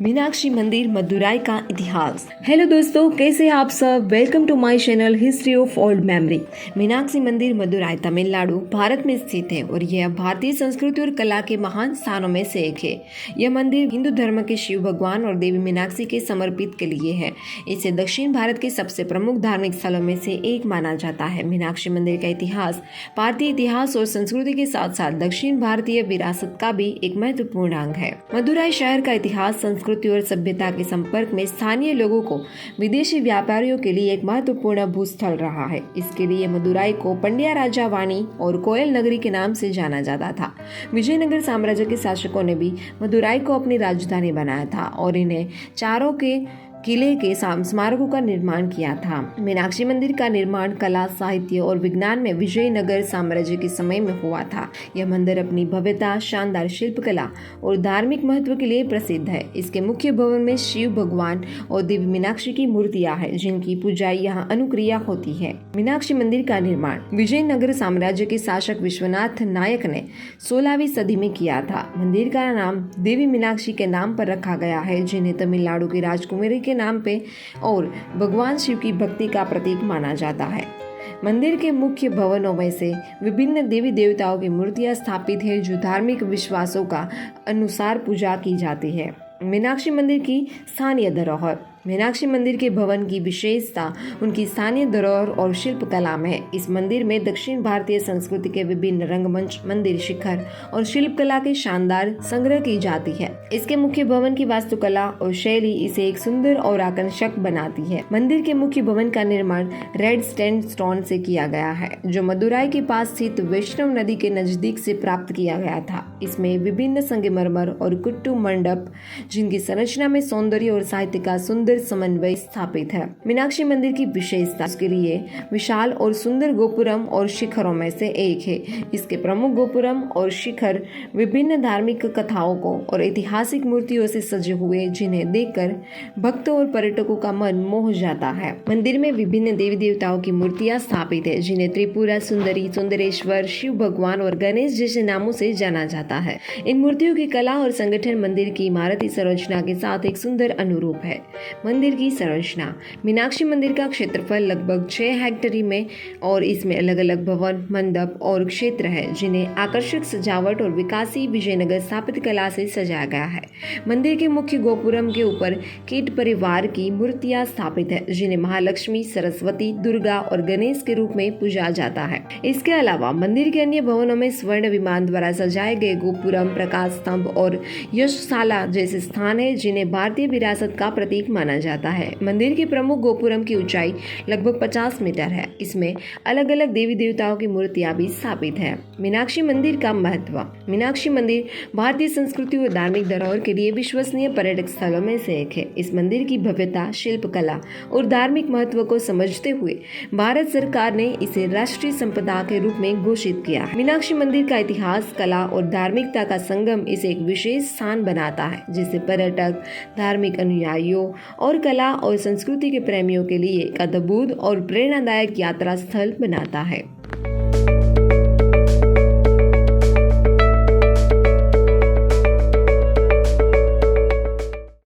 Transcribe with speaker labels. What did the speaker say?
Speaker 1: मीनाक्षी मंदिर मदुराई का इतिहास। हेलो दोस्तों, कैसे हैं आप सब। Welcome to my channel history of old memory. Meenakshi मंदिर मदुराई तमिलनाडु भारत में स्थित है और यह भारतीय संस्कृति और कला के महान स्थानों में से एक है। यह मंदिर हिंदू धर्म के शिव भगवान और देवी मीनाक्षी के समर्पित के लिए है। इसे दक्षिण भारत के सबसे प्रमुख धार्मिक स्थलों में से एक माना जाता है। मीनाक्षी मंदिर का इतिहास भारतीय इतिहास और संस्कृति के साथ साथ दक्षिण भारतीय विरासत का भी एक महत्वपूर्ण अंग है। मदुराई शहर का इतिहास संस्कृति और सभ्यता के संपर्क में स्थानीय लोगों को विदेशी व्यापारियों के लिए एक महत्वपूर्ण भूस्थल रहा है। इसके लिए मदुराई को पंड्या राजा वाणी और कोयल नगरी के नाम से जाना जाता था। विजयनगर साम्राज्य के शासकों ने भी मदुराई को अपनी राजधानी बनाया था और इन्हें चारों के किले के स्मारकों का निर्माण किया था। मीनाक्षी मंदिर का निर्माण कला, साहित्य और विज्ञान में विजयनगर साम्राज्य के समय में हुआ था। यह मंदिर अपनी भव्यता, शानदार शिल्पकला और धार्मिक महत्व के लिए प्रसिद्ध है। इसके मुख्य भवन में शिव भगवान और देवी मीनाक्षी की मूर्तियां हैं, जिनकी पूजा यहाँ अनुक्रिया होती है। मीनाक्षी मंदिर का निर्माण विजयनगर साम्राज्य के शासक विश्वनाथ नायक ने 16वीं सदी में किया था। मंदिर का नाम देवी मीनाक्षी के नाम पर रखा गया है, जिन्हें तमिलनाडु की राजकुमारी के नाम पे और भगवान शिव की भक्ति का प्रतीक माना जाता है। मंदिर के मुख्य भवनों में से विभिन्न देवी देवताओं की मूर्तियां स्थापित है, जो धार्मिक विश्वासों का अनुसार पूजा की जाती है। मीनाक्षी मंदिर की स्थानीय धरोहर। मीनाक्षी मंदिर के भवन की विशेषता उनकी स्थानीय धरोहर और शिल्पकला में है। इस मंदिर में दक्षिण भारतीय संस्कृति के विभिन्न रंगमंच, मंदिर शिखर और शिल्पकला के शानदार संग्रह की जाती है। इसके मुख्य भवन की वास्तुकला और शैली इसे एक सुंदर और आकर्षक बनाती है। मंदिर के मुख्य भवन का निर्माण रेड सैंडस्टोन से किया गया है, जो मदुराई के पास स्थित वैष्णव नदी के नजदीक से प्राप्त किया गया था। इसमें विभिन्न संगमरमर और कुट्टू मंडप, जिनकी संरचना में सौंदर्य और साहित्य का सुंदर समन्वय स्थापित है। मीनाक्षी मंदिर की विशेषता इसके लिए विशाल और सुंदर गोपुरम और शिखरों में से एक है। इसके प्रमुख गोपुरम और शिखर विभिन्न धार्मिक कथाओं को और ऐतिहासिक मूर्तियों से सजे हुए, जिन्हें देखकर भक्तों और पर्यटकों का मन मोह जाता है। मंदिर में विभिन्न देवी देवताओं की मूर्तियां स्थापित है, जिन्हें त्रिपुरा सुंदरी, सुंदरेश्वर, शिव भगवान और गणेश जैसे नामों से जाना जाता है। इन मूर्तियों की कला और संगठन मंदिर की इमारती संरचना के साथ एक सुंदर अनुरूप है। मंदिर की संरचना। मीनाक्षी मंदिर का क्षेत्रफल लगभग 6 हेक्टेयर में और इसमें अलग अलग भवन, मंडप और क्षेत्र है, जिन्हें आकर्षक सजावट और विकासी विजयनगर स्थापत्य कला से सजाया गया है। मंदिर के मुख्य गोपुरम के ऊपर कीट परिवार की मूर्तियां स्थापित है, जिन्हें महालक्ष्मी, सरस्वती, दुर्गा और गणेश के रूप में पूजा जाता है। इसके अलावा मंदिर के अन्य भवनों में स्वर्ण विमान द्वारा सजाए गए गोपुरम, प्रकाश स्तंभ और यशशाला जैसे स्थान है, जिन्हें भारतीय विरासत का प्रतीक माना जाता है। मंदिर के प्रमुख गोपुरम की ऊंचाई लगभग 50 मीटर है। इसमें अलग अलग देवी देवताओं की मूर्तियां भी स्थापित है। मीनाक्षी मंदिर का महत्व। मीनाक्षी मंदिर भारतीय संस्कृति और धार्मिक धरोहर के लिए विश्वसनीय पर्यटक स्थलों में से एक है। इस मंदिर की भव्यता, शिल्पकला और धार्मिक महत्व को समझते हुए भारत सरकार ने इसे राष्ट्रीय संपदा के रूप में घोषित किया है। मीनाक्षी मंदिर का इतिहास, कला और धार्मिकता का संगम इसे एक विशेष स्थान बनाता है, जिसे पर्यटक, धार्मिक अनुयायियों और कला और संस्कृति के प्रेमियों के लिए एक अद्भुत और प्रेरणादायक यात्रा स्थल बनाता है।